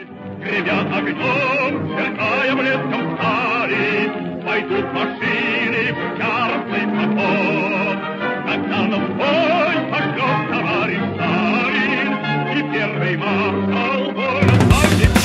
Гремя огнем, сверкая блеском стали, пойдут машины в яростный поход. Когда нам бой пошлет товарищ Сталин, и первый маршал город Авдеев.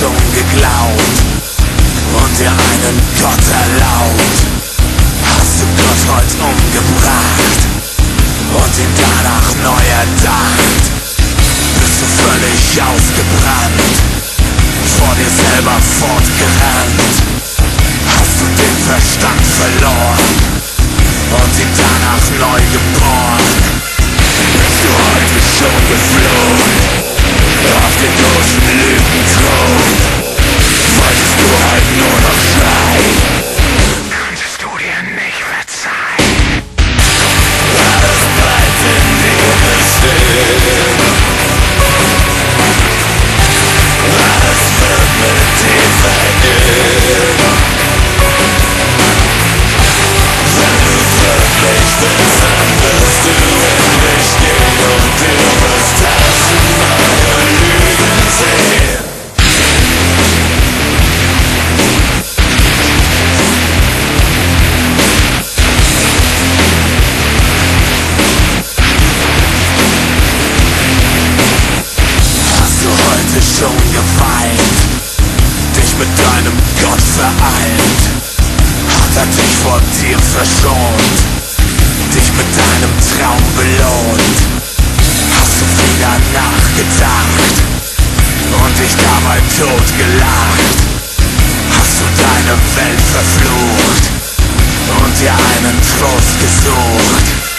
Schon geglaubt und dir einen Gott erlaubt? Hast du Gott heute umgebracht und ihn danach neu erdacht? Bist du völlig ausgebrannt, vor dir selber fortgerannt? Hast du den Verstand verloren und ihn danach neu geboren? Bist du heute schon geflohen auf den großen Lügenthron? Wolltest du halt nur noch schreien? Konntest du dir nicht verzeihen? Alles bleibt in dir stehen. Alles wird mit dir vergehen. Wenn du wirklich willst, dann wirst du in dich gehen und du wirst tausendmal Lügen sehen. Hast du heute schon geweint, dich mit deinem Gott vereint? Hat er dich vor dir verschont, dich mit deinem Traum belohnt? Hast du wieder nachgedacht und dich dabei totgelacht? Hast du deine Welt verflucht und dir einen Trost gesucht?